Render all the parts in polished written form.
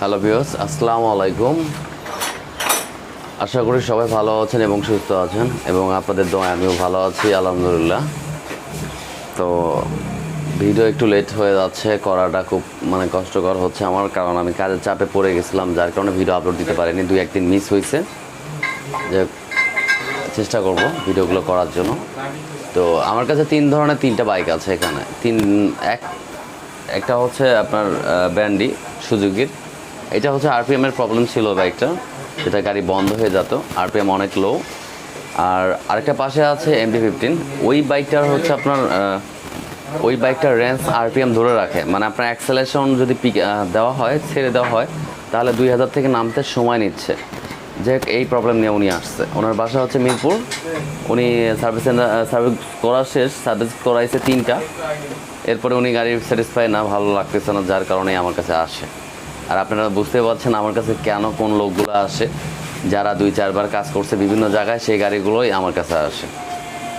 Hello viewers, আসসালামু আলাইকুম। আশা করি সবাই ভালো আছেন এবং সুস্থ আছেন, এবং আপনাদের দোয়ায় আমিও ভালো আছি আলহামদুলিল্লাহ। তো ভিডিও একটু লেট হয়ে যাচ্ছে, করাটা খুব কষ্টকর হচ্ছে আমার, কারণ আমি কাজের চাপে পড়ে গেছিলাম, যার কারণে ভিডিও আপলোড দিতে পারিনি। 2-1 দিন মিস হয়েছে। যে চেষ্টা করব ভিডিওগুলো করার জন্য। তো আমার কাছে 3টা বাইক আছে এখানে। একটা হচ্ছে আপনার ব্যান্ডি সুজুকির। এটা হচ্ছে আরপিএমের প্রবলেম ছিল বাইকটা, যেটা গাড়ি বন্ধ হয়ে যেত, আরপিএম অনেক লো। আর আরেকটা পাশে আছে MT-15। ওই বাইকটার হচ্ছে আপনার ওই বাইকটার রেঞ্জ আরপিএম ধরে রাখে, মানে আপনার অ্যাক্সেলেশন যদি দেওয়া হয়, ছেড়ে দেওয়া হয়, তাহলে 2000 থেকে নামতে সময় নিচ্ছে। যে এই প্রবলেম নিয়ে উনি আসছে। ওনার বাসা হচ্ছে মিরপুর। উনি সার্ভিস করা শেষ, সার্ভিস করাইছে 3টা। এরপরে উনি গাড়ির স্যাটিসফাই না, ভালো লাগতেছে না, যার কারণেই আমার কাছে আসে। আর আপনারা বুঝতে পারছেন আমার কাছে কেন কোন লোকগুলো আসে, যারা 2-4 বার কাজ করছে বিভিন্ন জায়গায়, সেই গাড়িগুলোই আমার কাছে আসে।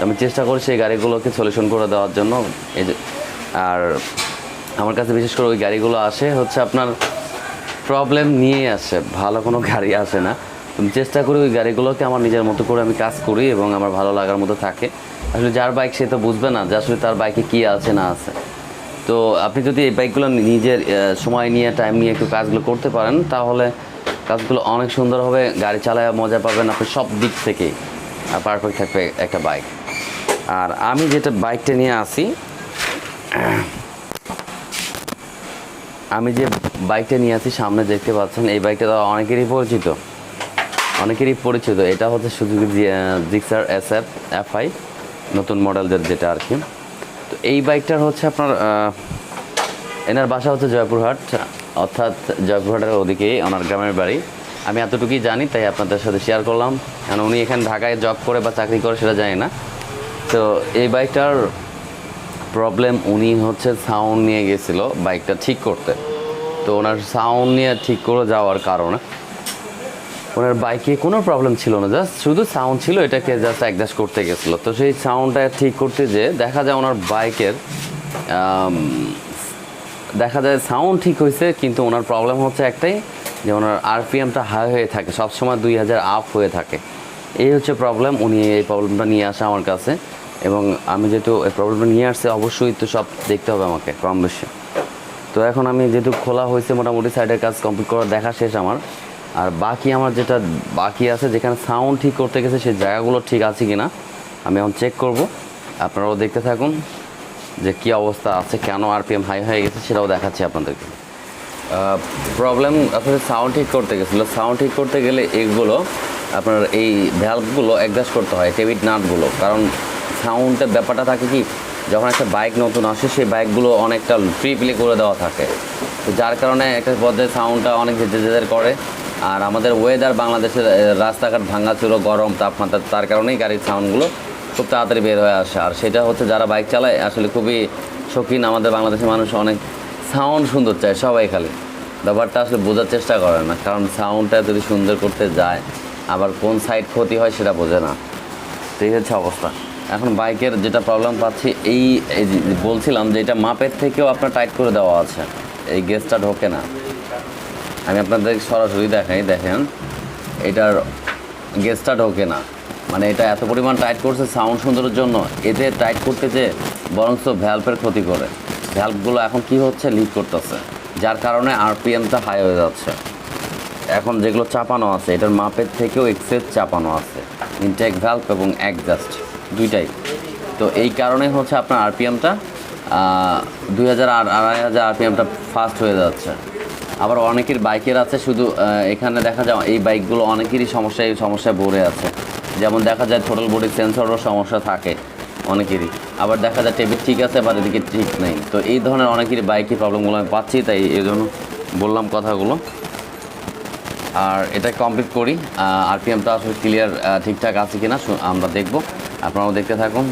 আমি চেষ্টা করি সেই গাড়িগুলোকে সলিউশন করে দেওয়ার জন্য। এই যে, আর আমার কাছে বিশেষ করে ওই গাড়িগুলো আসে হচ্ছে আপনার প্রবলেম নিয়েই আসে, ভালো কোনো গাড়ি আসে না। আমি চেষ্টা করি ওই গাড়িগুলোকে আমার নিজের মতো করে আমি কাজ করি এবং আমার ভালো লাগার মতো থাকে। আসলে যার বাইক সে তো বুঝবে না যে আসলে তার বাইকে কী আছে না আছে। তো আপনি যদি এই বাইকগুলো নিজের সময় নিয়ে, টাইম নিয়ে একটু কাজগুলো করতে পারেন, তাহলে কাজগুলো অনেক সুন্দর হবে, গাড়ি চালায় মজা পাবেন আপনি সব দিক থেকেই, পারফেক্ট থাকবে একটা বাইক। আর আমি যেটা বাইকটা নিয়ে আসি, আমি যে বাইকটা নিয়ে আসি সামনে দেখতে পাচ্ছেন, এই বাইকটা তো অনেকেরই পরিচিত। এটা হচ্ছে সুজুকি জিক্সার SF F5 নতুন মডেলদের, যেটা আর কি। তো এই বাইকটার হচ্ছে আপনার এনার বাসা হচ্ছে জয়পুরহাট, অর্থাৎ জয়পুরহাটের ওদিকেই ওনার গ্রামের বাড়ি। আমি এতটুকুই জানি, তাই আপনাদের সাথে শেয়ার করলাম। কারণ উনি এখানে ঢাকায় জব করে বা চাকরি করে সেটা জানি না। তো এই বাইকটার প্রবলেম, উনি হচ্ছে সাউন্ড নিয়ে গেছিল বাইকটা ঠিক করতে। তো ওনার সাউন্ড নিয়ে ঠিক করে যাওয়ার কারণে ওনার বাইকে কোনো প্রবলেম ছিল না, জাস্ট শুধু সাউন্ড ছিল, এটাকে জাস্ট অ্যাডজাস্ট করতে গেছিলো। তো সেই সাউন্ডটা ঠিক করতে যেয়ে দেখা যায় ওনার বাইকের সাউন্ড ঠিক হয়েছে, কিন্তু ওনার প্রবলেম হচ্ছে একটাই, যে ওনার আরপিএমটা হাই হয়ে থাকে, সবসময় 2000 আপ হয়ে থাকে। এই হচ্ছে প্রবলেম। উনি এই প্রবলেমটা নিয়ে আসে আমার কাছে, এবং আমি যেহেতু এই প্রবলেমটা নিয়ে আসছে, অবশ্যই তো সব দেখতে হবে আমাকে কম বেশি। তো এখন আমি যেহেতু খোলা হয়েছে, মোটামুটি সাইডের কাজ কমপ্লিট করা দেখা শেষ আমার। আর বাকি আমার যেটা বাকি আছে, যেখানে সাউন্ড ঠিক করতে গেছে, সেই জায়গাগুলো ঠিক আছে কি না আমি এখন চেক করব। আপনারাও দেখতে থাকুন যে কী অবস্থা আছে, কেন আরপিএম হাই হয়ে গেছে সেটাও দেখাচ্ছি আপনাদেরকে। প্রবলেম আসলে সাউন্ড ঠিক করতে গেছিলো। সাউন্ড ঠিক করতে গেলে এগুলো আপনার এই ভ্যালভগুলো অ্যাডজাস্ট করতে হয়, টেবিট নাটগুলো। কারণ সাউন্ডের ব্যাপারটা থাকে কি, যখন একটা বাইক নতুন আসে, সেই বাইকগুলো অনেকটা প্লে করে দেওয়া থাকে। তো যার কারণে একটা পর্যায়ে সাউন্ডটা অনেক জেজের করে। আর আমাদের ওয়েদার, বাংলাদেশের রাস্তাঘাট ভাঙাচুরো, গরম তাপমাত্রা, তার কারণেই গাড়ির সাউন্ডগুলো খুব তাড়াতাড়ি বের হয়ে আসে। আর সেটা হচ্ছে যারা বাইক চালায় আসলে খুবই শৌখিন, আমাদের বাংলাদেশের মানুষ অনেক সাউন্ড সুন্দর চায় সবাই, খালি ব্যাপারটা আসলে বোঝার চেষ্টা করে না। কারণ সাউন্ডটা যদি সুন্দর করতে যায়, আবার কোন সাইড ক্ষতি হয় সেটা বোঝে না। তো এই হচ্ছে অবস্থা। এখন বাইকের যেটা প্রবলেম পাচ্ছি, এই বলছিলাম যে এটা মাপের থেকেও আপনার টাইট করে দেওয়া আছে, এই গেজটা ঢোকে না। আমি আপনাদের সরাসরি দেখাই, দেখেন এটার গেজটা ঢোকে না, মানে এটা এত পরিমাণ টাইট করছে সাউন্ড সুন্দরের জন্য। এতে টাইট করতে যে বরঞ্চ ভ্যালভের ক্ষতি করে। ভ্যালভগুলো এখন কি হচ্ছে, লিক করতেছে, যার কারণে আরপিএমটা হাই হয়ে যাচ্ছে। এখন যেগুলো চাপানো আছে, এটার মাপের থেকেও এক্সেস চাপানো আছে, ইনটেক ভ্যালভ এবং অ্যাডজাস্ট দুইটাই। তো এই কারণে হচ্ছে আপনার আরপিএমটা 2000 আর 2500 আরপিএমটা ফাস্ট হয়ে যাচ্ছে। আবার অনেকের বাইকের আছে শুধু এখানে দেখা যায় এই বাইকগুলো অনেকেরই সমস্যায় ভরে আছে। যেমন দেখা যায় থ্রোটল বডি সেন্সরেরও সমস্যা থাকে অনেকেরই। আবার দেখা যায় টেবিল ঠিক আছে, আবার এদিকে ঠিক নেই। তো এই ধরনের অনেকেরই বাইকের প্রবলেমগুলো আমি পাচ্ছি, তাই এই জন্য বললাম কথাগুলো। আর এটা কমপ্লিট করি, আরপিএমটা আসলে ক্লিয়ার ঠিকঠাক আছে কিনা আমরা দেখব। আপনারাও দেখতে থাকুন।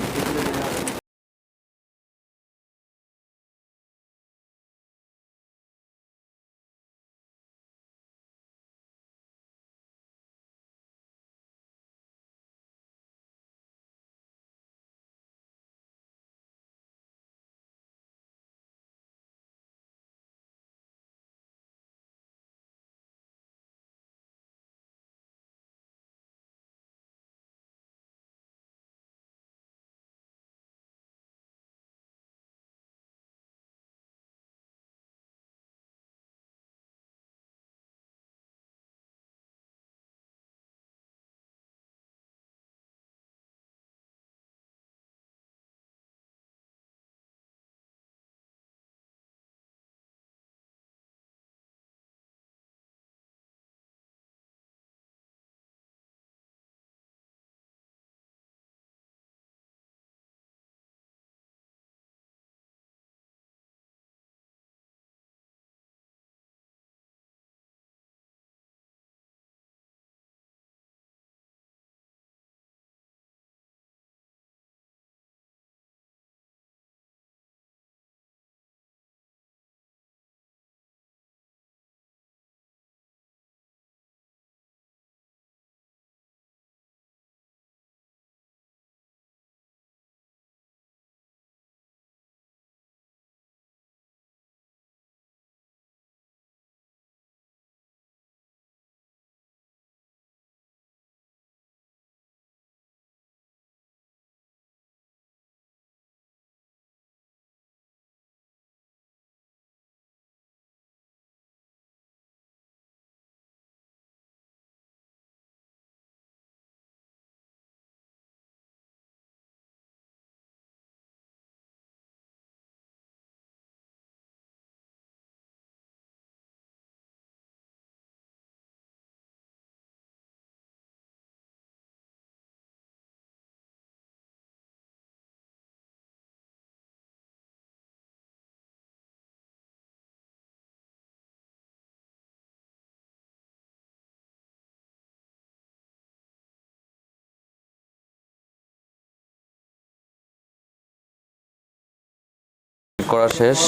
করা শেষ,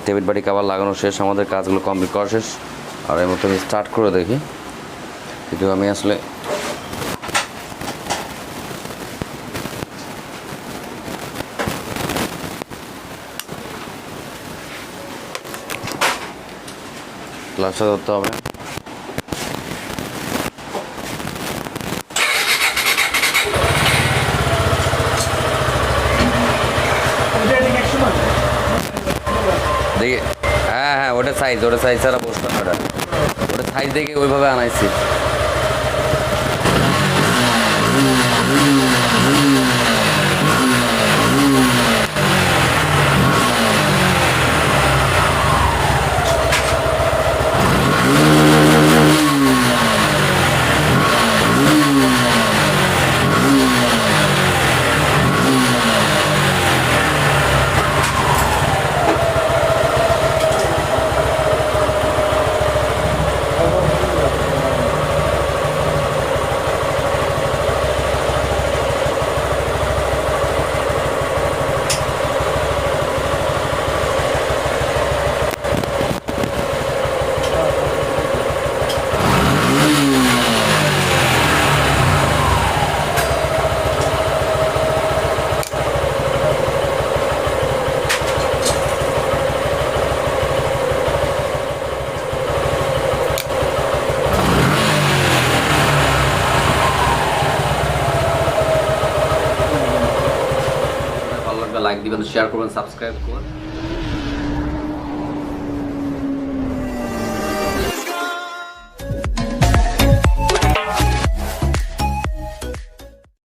টেবিল বাড়ি কাভার লাগানো শেষ, আমাদের কাজগুলো কমপ্লিট করা শেষ। আর এই মতো আমি স্টার্ট করে দেখি, কিন্তু আমি আসলে গ্লাসটা ধরতে হবে। দেখি, হ্যাঁ হ্যাঁ, ওটা সাইজ ছাড়া বসতাম, ওটা সাইজ দেখে ওইভাবে আনাইছি। ভালো লাগবে লাইক দিবেন, শেয়ার করবেন, সাবস্ক্রাইব করবেন।